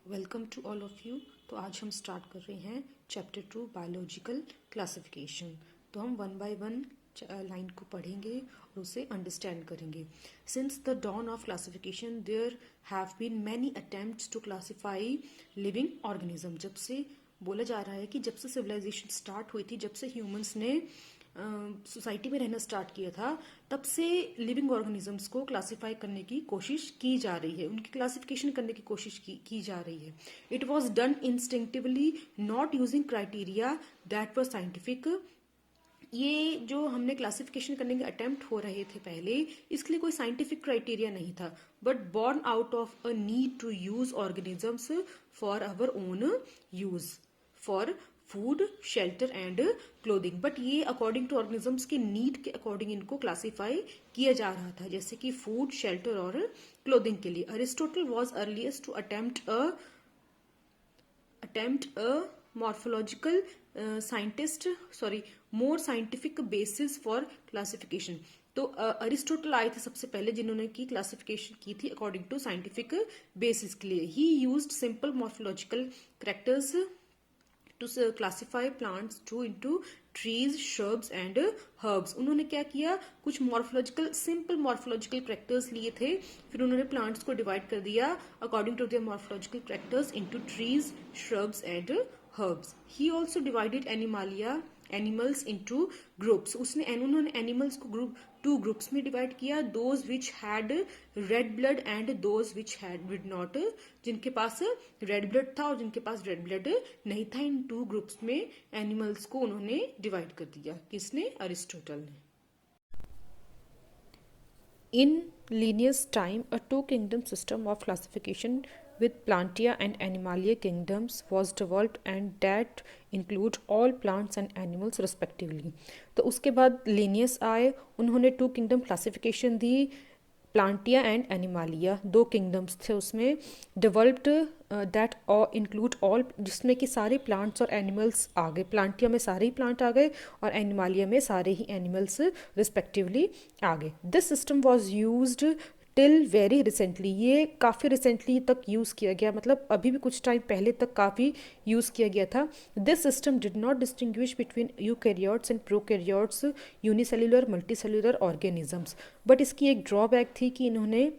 Welcome to all of you. तो आज हम स्टार्ट कर रहे हैं चैप्टर 2 बायोलॉजिकल क्लासिफिकेशन। तो हम वन बाय वन लाइन को पढ़ेंगे और उसे अंडरस्टैंड करेंगे। Since the dawn of classification there have been many attempts to classify living organism. जब से बोला जा रहा है कि जब से सिविलाइजेशन स्टार्ट हुई थी, जब से ह्यूमंस ने सोसाइटी में रहना स्टार्ट किया था, तब से लिविंग ऑर्गेनिजम्स को क्लासिफाई करने की कोशिश की जा रही है, उनकी क्लासिफिकेशन करने की कोशिश की जा रही है। It was done instinctively, not using criteria that were scientific. ये जो हमने क्लासिफिकेशन करने के अटेम्प्ट हो रहे थे पहले, इसके लिए कोई साइंटिफिक क्राइटेरिया नहीं था, but born out of a need to use organisms for our own use, for food, shelter and clothing. But ये अकॉर्डिंग टू ऑर्गेनिजम्स के नीड के अकॉर्डिंग इनको क्लासीफाई किया जा रहा था, जैसे कि फूड, शेल्टर और क्लोथिंग के लिए। Aristotle was earliest to attempt a morphological more scientific basis for classification। तो अरिस्टोटल आए थे सबसे पहले जिन्होंने की क्लासिफिकेशन की थी अकॉर्डिंग टू साइंटिफिक बेसिस के लिए। He used simple morphological characters to classify plants to into trees, shrubs and herbs. उन्होंने क्या किया, कुछ सिंपल मॉर्फोलॉजिकल कैरेक्टर्स लिए थे, फिर उन्होंने प्लांट्स को डिवाइड कर दिया according to their morphological characters into trees, shrubs and herbs. He also divided animals into groups. उन्होंने एनिमल्स को टू ग्रुप्स में डिवाइड किया, those which had red blood and those which did not. जिनके पास red blood था और जिनके पास रेड ब्लड नहीं था, इन टू ग्रुप्स में एनिमल्स को उन्होंने डिवाइड कर दिया। किसने? अरिस्टोटल ने। In Linnaeus' time, a two-kingdom system of classification with Plantae and Animalia kingdoms was developed, and that include all plants and animals respectively। तो उसके बाद Linnaeus आए, उन्होंने टू किंगडम क्लासिफिकेशन दी, प्लांटिया एंड एनिमालिया, दो kingdoms थे उसमें, developed that include all, जिसमें कि सारे प्लांट्स और एनिमल्स आ गए। प्लांटिया में सारे ही प्लांट आ गए और एनिमालिया में सारे ही एनिमल्स रिस्पेक्टिवली आ गए। This system was used till very recently. ये काफ़ी रिसेंटली तक यूज़ किया गया, मतलब अभी भी कुछ टाइम पहले तक काफ़ी यूज़ किया गया था। This system did not distinguish between eukaryotes and prokaryotes, unicellular, multicellular organisms. But इसकी एक ड्रॉबैक थी कि इन्होंने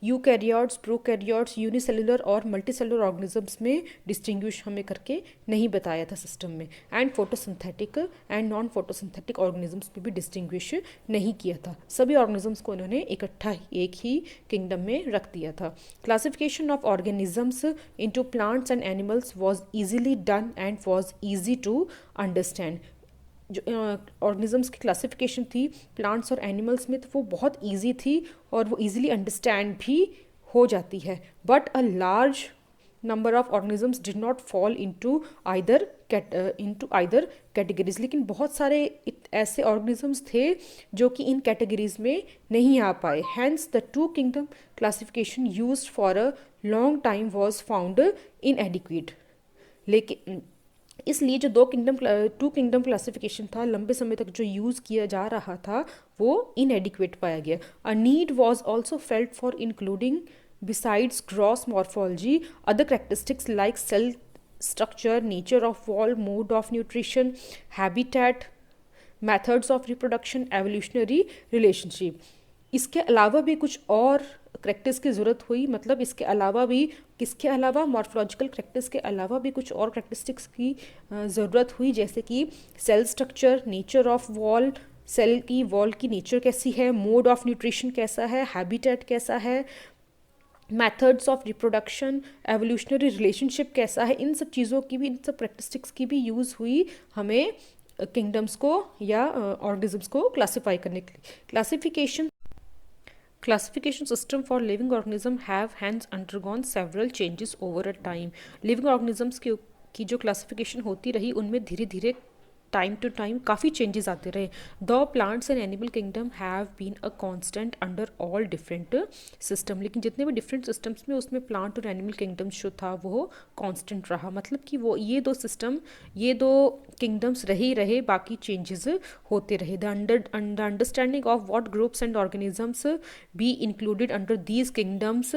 यूकैरियोट्स, प्रोकैरियोट्स, यूनिसेल्युलर और मल्टीसेल्युलर ऑर्गेनिजम्स में डिस्टिंग्विश हमें करके नहीं बताया था सिस्टम में। And photosynthetic and non photosynthetic organisms में भी डिस्टिंग्विश नहीं किया था। सभी ऑर्गेनिजम्स को इन्होंने इकट्ठा एक ही किंगडम में रख दिया था। Classification of organisms into plants and animals was easily done and was easy to understand. जो ऑर्गेनिजम्स की क्लासिफिकेशन थी प्लांट्स और एनिमल्स में, तो वो बहुत इजी थी और वो इजीली अंडरस्टैंड भी हो जाती है। But a large number of organisms did not fall into either categories. लेकिन बहुत सारे ऐसे ऑर्गेनिजम्स थे जो कि इन कैटेगरीज में नहीं आ पाए। Hence the two kingdom classification used for a long time was found inadequate. लेकिन इसलिए जो टू किंगडम क्लासिफिकेशन था, लंबे समय तक जो यूज़ किया जा रहा था, वो इनएडिक्वेट पाया गया। A need was also felt for including besides gross morphology other characteristics like cell structure, nature of wall, mode of nutrition, habitat, methods of reproduction, evolutionary relationship। इसके अलावा भी कुछ और करेक्टर्स की ज़रूरत हुई, मतलब इसके अलावा मॉर्फोलॉजिकल करेक्टर्स के अलावा भी कुछ और करेक्टरिस्टिक्स की ज़रूरत हुई, जैसे कि cell structure, nature of wall, cell की वॉल की नेचर कैसी है, मोड ऑफ न्यूट्रिशन कैसा है, हैबिटेट कैसा है, methods of reproduction, evolutionary relationship कैसा है। इन सब चीज़ों की भी, इन सब करेक्टरिस्टिक्स की भी यूज़ हुई हमें किंगडम्स को या ऑर्गेनिजम्स को क्लासीफाई करने के लिए। Classification system for living organism have hence undergone several changes over a time। living organisms की जो क्लासिफिकेशन होती रही, उनमें धीरे धीरे टाइम टू टाइम काफ़ी चेंजेस आते रहे। The plants and animal kingdom have been a constant under all different system. लेकिन जितने भी डिफरेंट सिस्टम्स में, उसमें प्लांट और एनिमल किंगडम जो था वो कांस्टेंट रहा। मतलब कि वो ये दो किंगडम्स रहे, बाकी चेंजेस होते रहे। The understanding of what groups and organisms be included under these kingdoms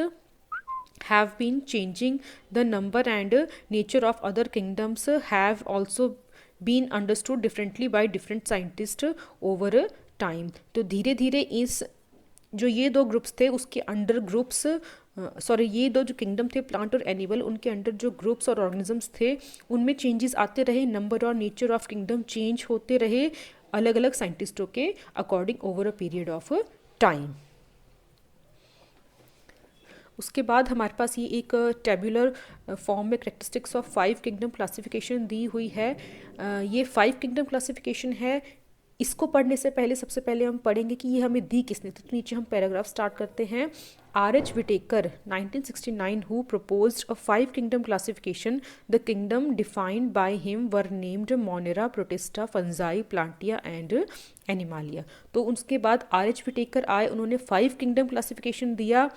have been changing. The number and nature of other kingdoms have also been understood differently by different scientists over time. तो धीरे धीरे इस जो ये दो groups थे उसके under groups, sorry, ये दो जो किंगडम थे प्लांट और एनिमल, उनके अंडर जो ग्रुप्स और ऑर्गेनिजम्स थे उनमें चेंजेस आते रहे, नंबर और नेचर ऑफ किंगडम चेंज होते रहे अलग अलग साइंटिस्टों के according over a period of time. उसके बाद हमारे पास ये एक टेबुलर फॉर्म में करेक्टरिस्टिक्स ऑफ 5 किंगडम क्लासिफिकेशन दी हुई है। ये 5 किंगडम क्लासिफिकेशन है। इसको पढ़ने से पहले सबसे पहले हम पढ़ेंगे कि ये हमें दी किसने। तो नीचे हम पैराग्राफ स्टार्ट करते हैं। R.H. Whitaker 1969 who proposed a 5 kingdom classification. The kingdom defined by him were named Monera, Protista, Fungi, Plantia and Animalia। तो उसके बाद R.H. Whitaker आए, उन्होंने 5 किंगडम क्लासिफिकेशन दिया।